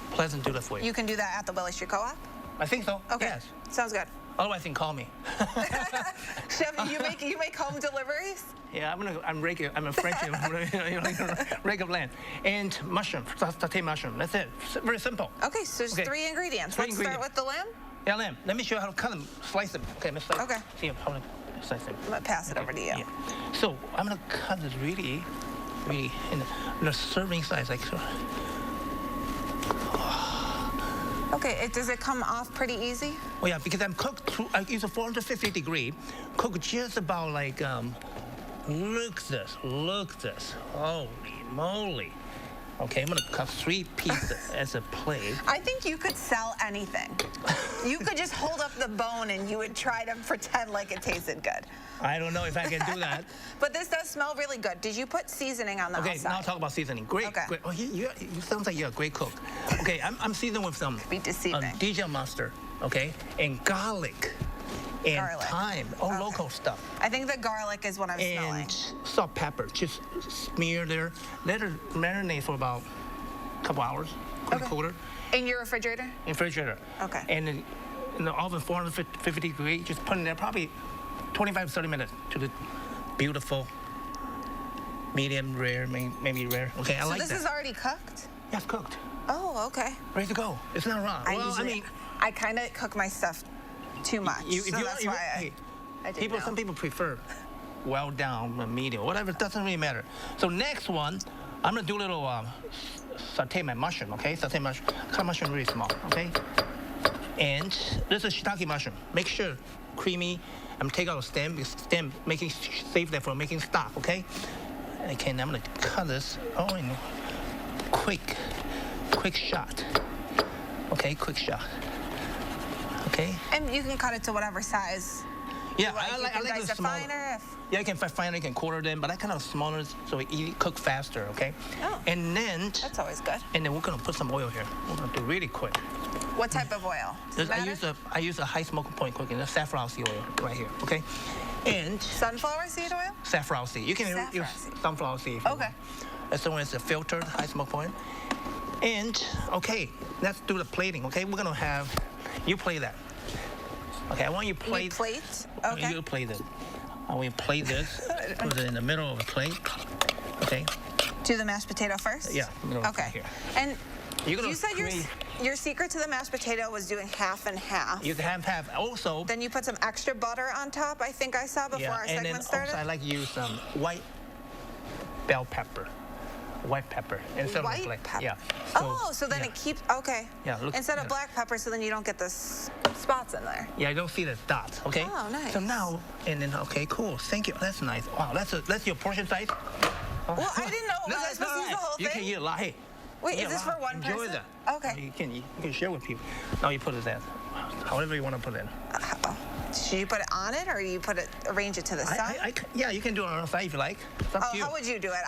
Speaker 31: Pleasant do that for you.
Speaker 30: You can do that at the Willie Street Co-op?
Speaker 31: I think so.
Speaker 30: Okay.
Speaker 31: Yes.
Speaker 30: Sounds good.
Speaker 31: Otherwise, then call me.
Speaker 30: Chef, you make home deliveries?
Speaker 31: Yeah, I'm a French leg of lamb and mushroom, sauteed mushroom. That's it. Very simple.
Speaker 30: Okay, so there's 3 ingredients. Let's start with the lamb.
Speaker 31: Yeah, lamb. Let me show you how to cut them, slice them. Okay, let's slice.
Speaker 30: Okay.
Speaker 31: See how to slice them.
Speaker 30: I'm gonna pass it over to you.
Speaker 31: Yeah. So I'm gonna cut this really in a serving size, like.
Speaker 30: Okay, does it come off pretty easy?
Speaker 31: Oh yeah, because I'm cooked I use a 450 degree, cook just about like, look this, holy moly. Okay, I'm gonna cut 3 pieces as a plate.
Speaker 30: I think you could sell anything. You could just hold up the bone and you would try to pretend like it tasted good.
Speaker 31: I don't know if I can do that.
Speaker 30: But this does smell really good. Did you put seasoning on the outside?
Speaker 31: Okay, now I'll talk about seasoning. Great. Oh, you sounds like you're a great cook. Okay, I'm seasoning with some
Speaker 30: Dijon
Speaker 31: mustard, okay, and garlic. And
Speaker 30: Garlic.
Speaker 31: thyme, all local stuff.
Speaker 30: I think the garlic is what I'm smelling.
Speaker 31: And salt, pepper, just smear there. Let it marinate for about a couple hours, quarter.
Speaker 30: In your refrigerator?
Speaker 31: In refrigerator.
Speaker 30: Okay.
Speaker 31: And then in the oven, 450 degrees, just put in there probably 25 to 30 minutes to the beautiful medium rare, maybe rare. Okay, I like that.
Speaker 30: So this is already cooked?
Speaker 31: Yes, cooked.
Speaker 30: Oh, okay.
Speaker 31: Ready to go. It's not raw.
Speaker 30: I kind of cook my stuff too much. That's why I didn't know.
Speaker 31: Some people prefer well down, medium, whatever. It doesn't really matter. So next one, I'm gonna do a little saute my mushroom. Okay, saute mushroom. Cut mushroom really small. Okay. And this is shiitake mushroom. Make sure creamy. I'm gonna take out the stem, making save that for making stock. Okay. Okay. Now I'm gonna cut this. Oh, in quick shot. Okay, quick shot. Okay.
Speaker 30: And you can cut it to whatever size.
Speaker 31: Yeah,
Speaker 30: I like
Speaker 31: it
Speaker 30: finer.
Speaker 31: Yeah, you can finer, you can quarter them, but I kind of smaller so it cook faster, okay?
Speaker 30: Oh.
Speaker 31: And then...
Speaker 30: That's always good.
Speaker 31: And then we're going to put some oil here. We're going to do really quick.
Speaker 30: What type of oil?
Speaker 31: I use a high smoke point cooking, a safflower seed oil right here, okay? And...
Speaker 30: Sunflower seed oil?
Speaker 31: Safflower seed. You can use sunflower seed. Okay. As long as it's filtered, high smoke point. And, okay, let's do the plating, okay? We're going to have... You play that. Okay, I want you to plate.
Speaker 30: Plate? Okay.
Speaker 31: You plate it. I want you to plate this. Put it in the middle of the plate. Okay.
Speaker 30: Do the mashed potato first?
Speaker 31: Yeah.
Speaker 30: Okay.
Speaker 31: Here.
Speaker 30: And you said your secret to the mashed potato was doing half and half.
Speaker 31: You can half. Also.
Speaker 30: Then you put some extra butter on top. I think I saw before our segment started.
Speaker 31: Also I like to use some white bell pepper. White pepper instead of black.
Speaker 30: Pepper.
Speaker 31: Yeah.
Speaker 30: So then it keeps
Speaker 31: Yeah.
Speaker 30: Instead of black pepper, so then you don't get the spots in there.
Speaker 31: Yeah, I don't see the dots. Okay.
Speaker 30: Oh, nice.
Speaker 31: So now and then cool. Thank you. That's nice. Wow, that's your portion size.
Speaker 30: Well, I didn't know. Was I supposed to use the whole thing?
Speaker 31: You can eat a lot. Hey.
Speaker 30: Wait, is this for one person?
Speaker 31: Enjoy that.
Speaker 30: Okay.
Speaker 31: You can share with people. Now you put it in. However you want to put it in.
Speaker 30: Should you put it on it, or you arrange it to the side?
Speaker 31: Yeah, you can do it on the side if you like. It's up to you.
Speaker 30: How would you do it?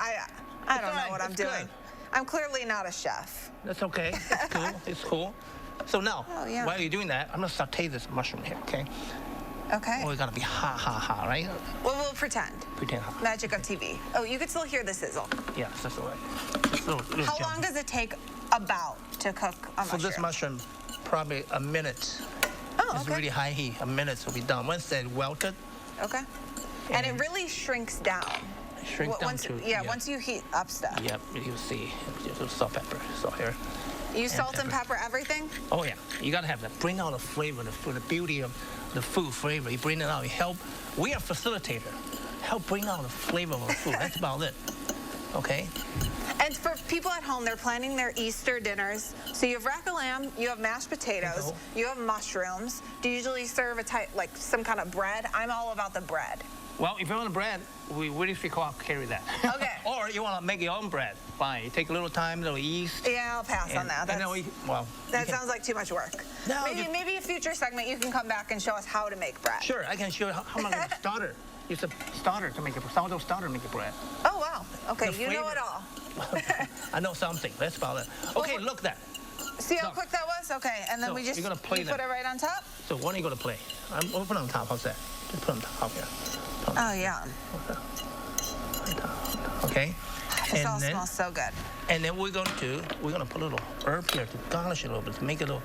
Speaker 30: I don't know what I'm doing. Good. I'm clearly not a chef.
Speaker 31: That's okay. It's cool. It's cool. So now, while you're doing that, I'm gonna saute this mushroom here, okay?
Speaker 30: Okay.
Speaker 31: Oh, it's gonna be hot, right?
Speaker 30: Well, we'll pretend.
Speaker 31: Pretend hot.
Speaker 30: Magic of TV. Oh, you can still hear the sizzle.
Speaker 31: Yeah, that's all right.
Speaker 30: How long does it take about to cook a mushroom?
Speaker 31: For this mushroom, probably a minute.
Speaker 30: Oh, okay.
Speaker 31: It's really high heat. A minute will be done. Once they're welted.
Speaker 30: Okay. And it really shrinks down. Once you heat up stuff.
Speaker 31: Yep, you see. Salt, pepper, salt here.
Speaker 30: You salt and pepper everything?
Speaker 31: Oh yeah, you gotta have that. Bring out the flavor, the beauty of the food flavor. You bring it out. You help. We are facilitator. Help bring out the flavor of the food. That's about it. Okay.
Speaker 30: And for people at home, they're planning their Easter dinners. So you have rack of lamb, you have mashed potatoes, you have mushrooms. Do you usually serve like some kind of bread? I'm all about the bread.
Speaker 31: Well, if you want a bread, we really carry that. Okay. Or you want to make your own bread. Fine. You take a little time, a little yeast.
Speaker 30: Yeah, I'll pass on that. That sounds like too much work. No, maybe a future segment you can come back and show us how to make bread.
Speaker 31: Sure, I can show you how I'm going to starter. It's a starter to make sourdough starter to make a bread.
Speaker 30: Oh wow. Okay, you know it all.
Speaker 31: I know something. That's about it. Okay, look that.
Speaker 30: See how quick that was? Okay, and then
Speaker 31: so
Speaker 30: we just
Speaker 31: put it
Speaker 30: right on top?
Speaker 31: So when are you going to play? We'll put it on top. How's that? Just put it on top here.
Speaker 30: Oh, yeah.
Speaker 31: Okay.
Speaker 30: This all smells so good.
Speaker 31: And then we're gonna put a little herb here to garnish it a little bit to make it look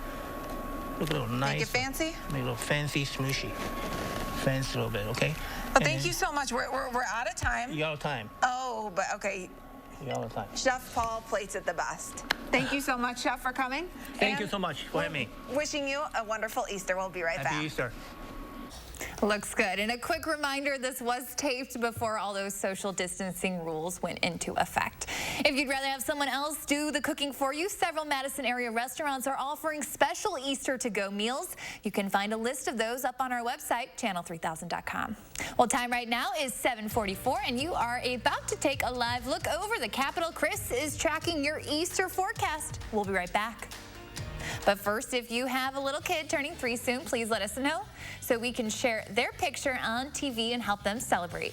Speaker 31: a little nice.
Speaker 30: Make it fancy?
Speaker 31: Make it a little fancy, smooshy. Fancy a little bit, okay?
Speaker 30: Well, thank you so much. We're out of time.
Speaker 31: You're out of time.
Speaker 30: Oh, but okay.
Speaker 31: You're out of time.
Speaker 30: Chef Paul plates it the best. Thank you so much, Chef, for coming.
Speaker 31: Thank you so much for having me.
Speaker 30: Wishing you a wonderful Easter. We'll be right back.
Speaker 31: Happy Easter.
Speaker 2: Looks good. And a quick reminder, this was taped before all those social distancing rules went into effect. If you'd rather have someone else do the cooking for you, several Madison area restaurants are offering special Easter to-go meals. You can find a list of those up on our website, channel3000.com. Well, time right now is 7:44, and you are about to take a live look over the Capitol. Chris is tracking your Easter forecast. We'll be right back. But first, if you have a little kid turning 3 soon, please let us know so we can share their picture on TV and help them celebrate.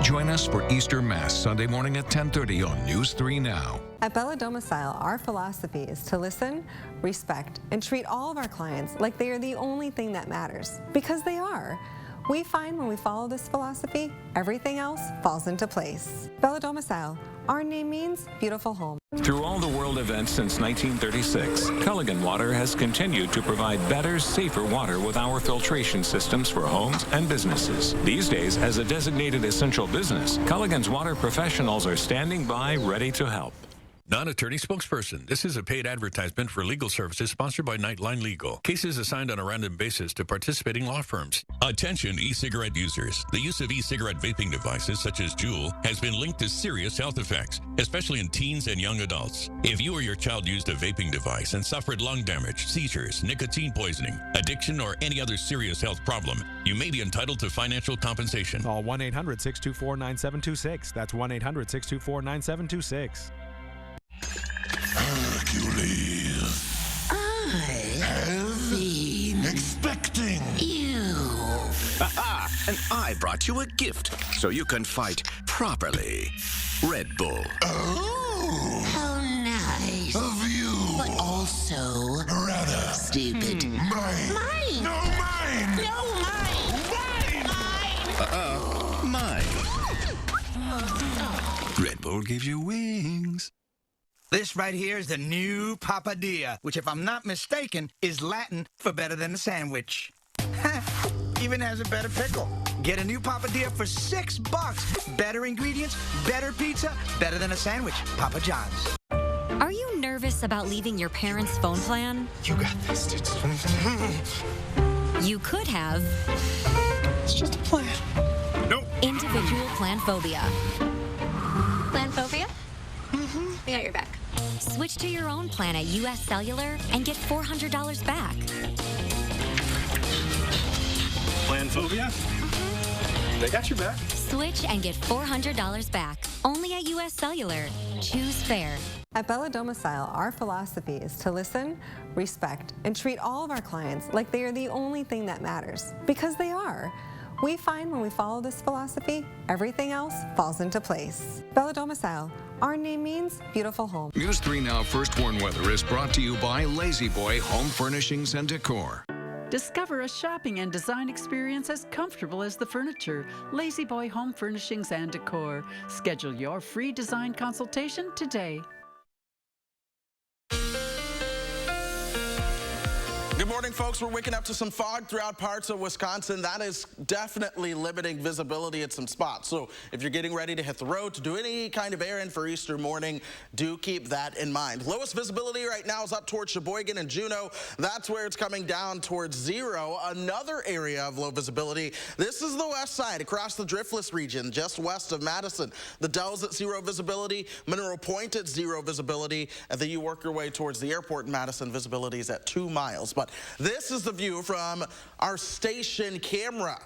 Speaker 25: Join us for Easter Mass Sunday morning at 10:30 on News 3 Now.
Speaker 3: At Bella Domicile, our philosophy is to listen, respect, and treat all of our clients like they are the only thing that matters, because they are. We find when we follow this philosophy, everything else falls into place. Bella Domicile, our name means beautiful home.
Speaker 4: Through all the world events since 1936, Culligan Water has continued to provide better, safer water with our filtration systems for homes and businesses. These days, as a designated essential business, Culligan's water professionals are standing by ready to help.
Speaker 5: Non-attorney spokesperson. This is a paid advertisement for legal services sponsored by Nightline Legal. Cases assigned on a random basis to participating law firms.
Speaker 6: Attention e-cigarette users. The use of e-cigarette vaping devices such as Juul has been linked to serious health effects, especially in teens and young adults. If you or your child used a vaping device and suffered lung damage, seizures, nicotine poisoning, addiction, or any other serious health problem, you may be entitled to financial compensation.
Speaker 7: Call 1-800-624-9726. That's 1-800-624-9726.
Speaker 8: Hercules. I have been expecting you.
Speaker 10: Aha! And I brought you a gift so you can fight properly. Red Bull.
Speaker 8: Oh! How nice. Of you.
Speaker 10: But also
Speaker 8: rather
Speaker 10: stupid.
Speaker 8: Mine.
Speaker 10: Mine.
Speaker 8: No, mine.
Speaker 10: No, mine. Mine. Mine. Red Bull gives you wings.
Speaker 11: This right here is the new papadilla, which, if I'm not mistaken, is Latin for better than a sandwich. Even has a better pickle. Get a new papadilla for $6. Better ingredients, better pizza, better than a sandwich. Papa John's.
Speaker 12: Are you nervous about leaving your parents' phone plan?
Speaker 8: You got this.
Speaker 12: You could have.
Speaker 8: It's just a plan.
Speaker 12: Nope. Individual plan phobia.
Speaker 22: Plan phobia? Mm-hmm. We got your back.
Speaker 12: Switch to your own plan at US Cellular and get $400 back.
Speaker 5: Plan phobia? Mm-hmm. They got your back.
Speaker 12: Switch and get $400 back. Only at US Cellular. Choose fair.
Speaker 3: At Bella Domicile, our philosophy is to listen, respect, and treat all of our clients like they are the only thing that matters, because they are. We find when we follow this philosophy, everything else falls into place. Bella Domicile, our name means beautiful home.
Speaker 25: News 3 Now First Warn Weather is brought to you by Lazy Boy Home Furnishings and Decor.
Speaker 26: Discover a shopping and design experience as comfortable as the furniture. Lazy Boy Home Furnishings and Decor. Schedule your free design consultation today.
Speaker 1: Good morning, folks. We're waking up to some fog throughout parts of Wisconsin. That is definitely limiting visibility at some spots. So if you're getting ready to hit the road to do any kind of errand for Easter morning, do keep that in mind. Lowest visibility right now is up towards Sheboygan and Juneau. That's where it's coming down towards zero. Another area of low visibility. This is the west side across the Driftless region, just west of Madison. The Dells at zero visibility, Mineral Point at zero visibility, and then you work your way towards the airport in Madison. Visibility is at 2 miles. But this is the view from our station camera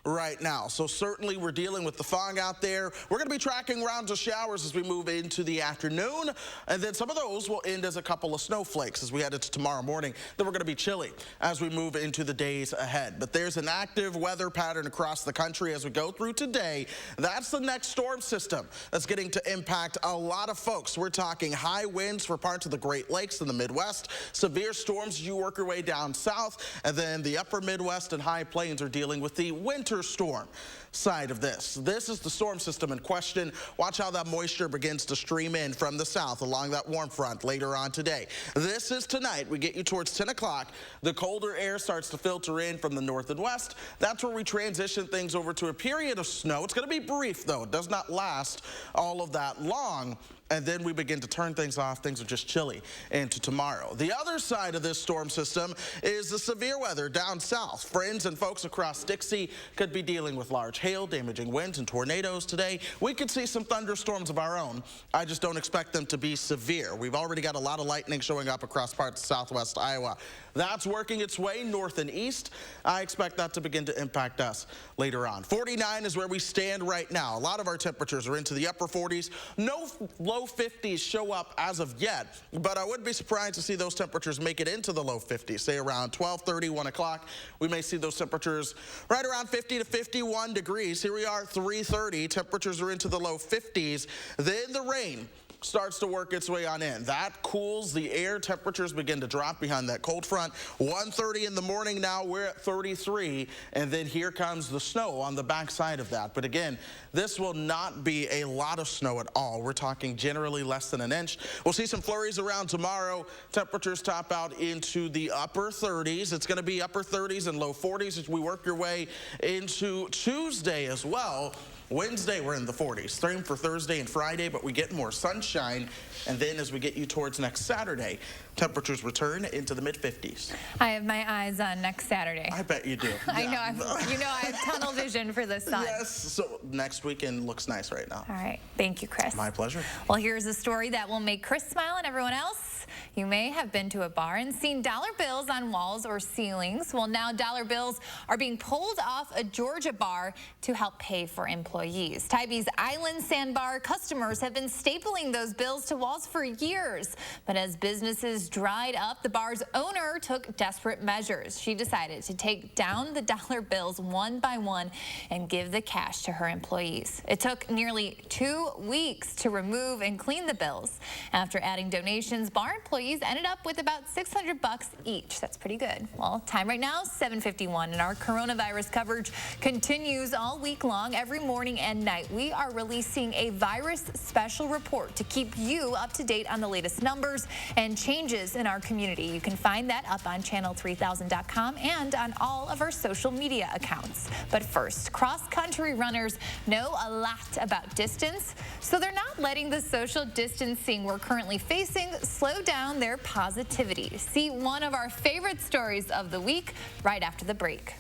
Speaker 1: right now. So certainly we're dealing with the fog out there. We're going to be tracking rounds of showers as we move into the afternoon, and then some of those will end as a couple of snowflakes as we head into tomorrow morning. Then we're going to be chilly as we move into the days ahead. But there's an active weather pattern across the country as we go through today. That's the next storm system that's getting to impact a lot of folks. We're talking high winds for parts of the Great Lakes and the Midwest, severe storms as you work your way down south, and then the upper Midwest and high plains are dealing with the winter storm side of this. This is the storm system in question. Watch how that moisture begins to stream in from the south along that warm front later on today. This is tonight. We get you towards 10 o'clock. The colder air starts to filter in from the north and west. That's where we transition things over to a period of snow. It's going to be brief, though. It does not last all of that long. And then we begin to turn things off. Things are just chilly into tomorrow. The other side of this storm system is the severe weather down south. Friends and folks across Dixie could be dealing with large hail, damaging winds, and tornadoes today. We could see some thunderstorms of our own. I just don't expect them to be severe. We've already got a lot of lightning showing up across parts of southwest Iowa. That's working its way north and east. I expect that to begin to impact us later on. 49 is where we stand right now. A lot of our temperatures are into the upper 40s. No low low 50s show up as of yet, but I wouldn't be surprised to see those temperatures make it into the low 50s, say around 12:30, 1 o'clock. We may see those temperatures right around 50 to 51 degrees. Here we are, 3:30. Temperatures are into the low 50s. Then the rain starts to work its way on in. That cools the air. Temperatures begin to drop behind that cold front. 1:30 in the morning now, we're at 33, and then here comes the snow on the backside of that. But again, this will not be a lot of snow at all. We're talking generally less than an inch. We'll see some flurries around tomorrow. Temperatures top out into the upper 30s. It's going to be upper 30s and low 40s as we work your way into Tuesday as well. Wednesday, we're in the 40s. Same for Thursday and Friday, but we get more sunshine. And then as we get you towards next Saturday, temperatures return into the mid-50s.
Speaker 2: I have my eyes on next Saturday.
Speaker 1: I bet you do.
Speaker 2: I know. I have tunnel vision for the sun.
Speaker 1: Yes. So next weekend looks nice right now.
Speaker 2: All right. Thank you, Chris.
Speaker 1: My pleasure.
Speaker 2: Well, here's a story that will make Chris smile and everyone else. You may have been to a bar and seen dollar bills on walls or ceilings. Well, now dollar bills are being pulled off a Georgia bar to help pay for employees. Tybie's Island Sandbar customers have been stapling those bills to walls for years. But as businesses dried up, the bar's owner took desperate measures. She decided to take down the dollar bills one by one and give the cash to her employees. It took nearly 2 weeks to remove and clean the bills. After adding donations, bar employees ended up with about $600 each. That's pretty good. Well, time right now, 7:51, and our coronavirus coverage continues all week long, every morning and night. We are releasing a virus special report to keep you up to date on the latest numbers and changes in our community. You can find that up on channel3000.com and on all of our social media accounts. But first, cross-country runners know a lot about distance, so they're not letting the social distancing we're currently facing slow down their positivity. See one of our favorite stories of the week right after the break.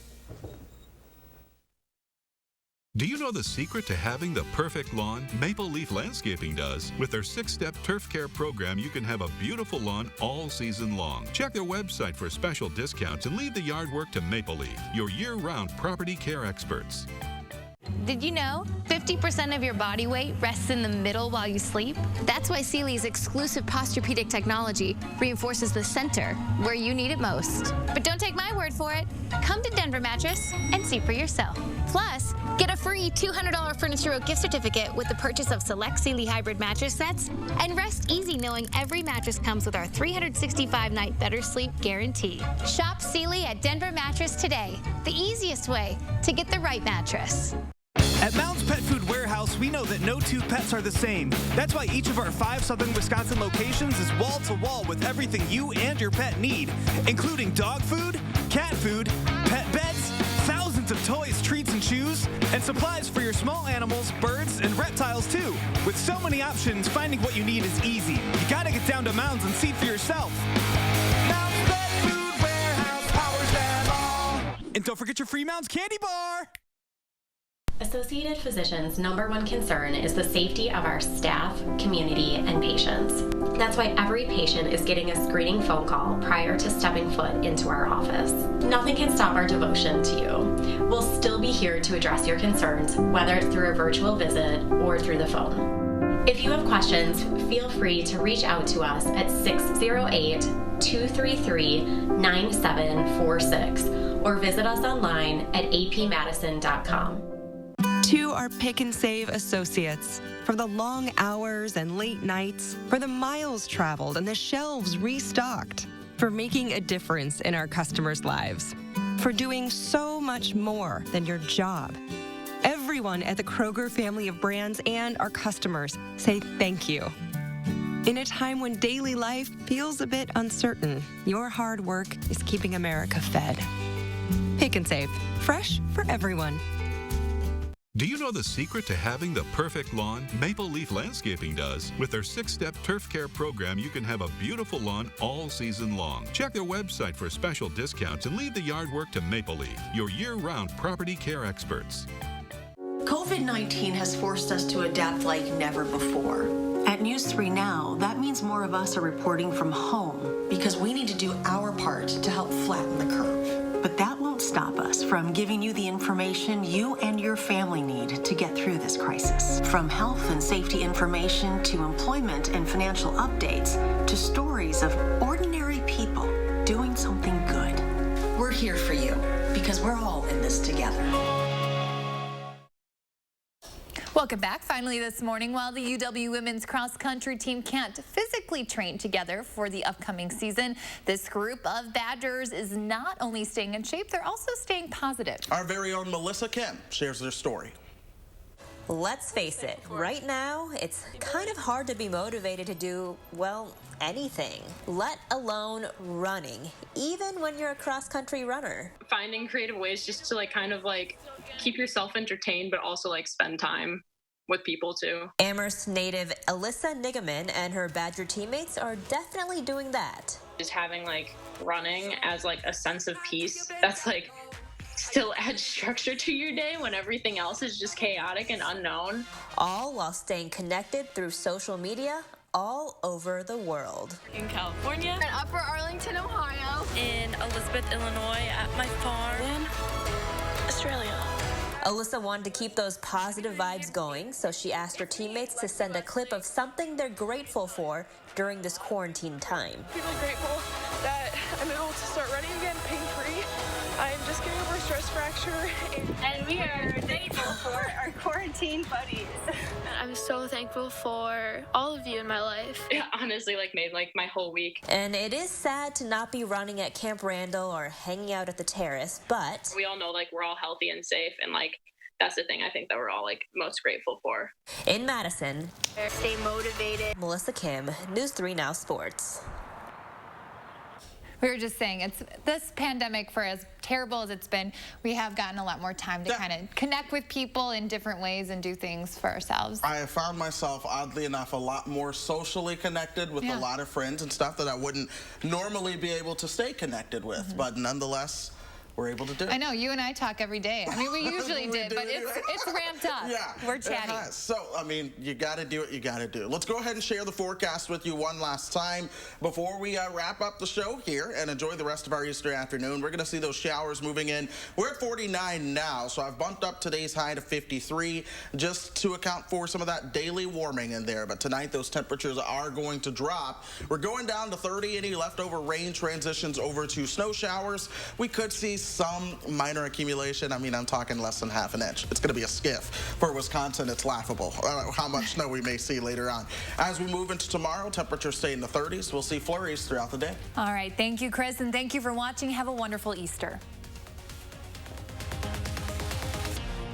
Speaker 9: Do you know the secret to having the perfect lawn? Maple Leaf Landscaping does. With their 6-step turf care program, you can have a beautiful lawn all season long. Check their website for special discounts and leave the yard work to Maple Leaf, your year-round property care experts.
Speaker 13: Did you know 50% of your body weight rests in the middle while you sleep? That's why Sealy's exclusive Posturepedic technology reinforces the center where you need it most. But don't take my word for it. Come to Denver Mattress and see for yourself. Plus, get a free $200 Furniture Row gift certificate with the purchase of select Sealy hybrid mattress sets, and rest easy knowing every mattress comes with our 365-night better sleep guarantee. Shop Sealy at Denver Mattress today, the easiest way to get the right mattress.
Speaker 14: At Mounds Pet Food Warehouse, we know that no two pets are the same. That's why each of our 5 southern Wisconsin locations is wall-to-wall with everything you and your pet need, including dog food, cat food, pet beds, thousands of toys, treats, and chews, and supplies for your small animals, birds, and reptiles too. With so many options, finding what you need is easy. You gotta get down to Mounds and see for yourself. Mounds Pet Food Warehouse powers them all. And don't forget your free Mounds candy bar.
Speaker 15: Associated Physicians' #1 concern is the safety of our staff, community, and patients. That's why every patient is getting a screening phone call prior to stepping foot into our office. Nothing can stop our devotion to you. We'll still be here to address your concerns, whether it's through a virtual visit or through the phone. If you have questions, feel free to reach out to us at 608-233-9746 or visit us online at apmadison.com.
Speaker 16: To our Pick and Save associates, for the long hours and late nights, for the miles traveled and the shelves restocked, for making a difference in our customers' lives, for doing so much more than your job. Everyone at the Kroger family of brands and our customers say thank you. In a time when daily life feels a bit uncertain, your hard work is keeping America fed. Pick and Save, fresh for everyone.
Speaker 9: Do you know the secret to having the perfect lawn? Maple Leaf Landscaping does. With their 6-step turf care program, you can have a beautiful lawn all season long. Check their website for special discounts and leave the yard work to Maple Leaf, your year-round property care experts.
Speaker 17: COVID-19 has forced us to adapt like never before. At News 3 Now, that means more of us are reporting from home because we need to do our part to help flatten the curve. But that won't stop us from giving you the information you and your family need to get through this crisis. From health and safety information to employment and financial updates to stories of ordinary people doing something good.
Speaker 18: We're here for you because we're all in this together.
Speaker 2: Welcome back. Finally this morning, while the UW women's cross country team can't physically train together for the upcoming season, this group of Badgers is not only staying in shape, they're also staying positive.
Speaker 1: Our very own Melissa Kim shares their story.
Speaker 19: Let's face it, right now, it's kind of hard to be motivated to do, well, anything, let alone running, even when you're a cross-country runner.
Speaker 20: Finding creative ways just to keep yourself entertained, but also spend time with people too.
Speaker 19: Amherst native Alyssa Nigaman and her Badger teammates are definitely doing that.
Speaker 20: Just having running as a sense of peace, that's still adds structure to your day when everything else is just chaotic and unknown.
Speaker 19: All while staying connected through social media all over the world.
Speaker 21: In California,
Speaker 23: in Upper Arlington, Ohio,
Speaker 21: in Elizabeth, Illinois, at my farm, in Australia.
Speaker 19: Alyssa wanted to keep those positive vibes going, so she asked her teammates to send a clip of something they're grateful for during this quarantine time.
Speaker 23: I'm really grateful that I'm able to start running again pain-free. I'm just getting over a stress fracture.
Speaker 24: And we are thankful for our quarantine buddies.
Speaker 23: I'm so thankful for all of you in my life.
Speaker 20: It honestly made my whole week.
Speaker 19: And it is sad to not be running at Camp Randall or hanging out at the terrace, but
Speaker 20: we all know we're all healthy and safe, and that's the thing I think that we're all most grateful for.
Speaker 19: In Madison,
Speaker 24: stay motivated.
Speaker 19: Melissa Kim, News 3 Now Sports.
Speaker 2: We were just saying, it's this pandemic, for as terrible as it's been, we have gotten a lot more time to kind of connect with people in different ways and do things for ourselves.
Speaker 1: I have found myself, oddly enough, a lot more socially connected with a lot of friends and stuff that I wouldn't normally be able to stay connected with, but nonetheless, we're able to do it.
Speaker 2: I know, you and I talk every day. I mean, we usually did, but it's ramped up.
Speaker 1: Yeah,
Speaker 2: we're chatting.
Speaker 1: So, I mean, you got to do what you got to do. Let's go ahead and share the forecast with you one last time before we wrap up the show here and enjoy the rest of our Easter afternoon. We're going to see those showers moving in. We're at 49 now, so I've bumped up today's high to 53 just to account for some of that daily warming in there. But tonight, those temperatures are going to drop. We're going down to 30. Any leftover rain transitions over to snow showers. We could see some minor accumulation. I mean, I'm talking less than half an inch. It's going to be a skiff. For Wisconsin, it's laughable how much snow we may see later on. As we move into tomorrow, temperatures stay in the 30s. We'll see flurries throughout the day.
Speaker 2: All right. Thank you, Chris, and thank you for watching. Have a wonderful Easter.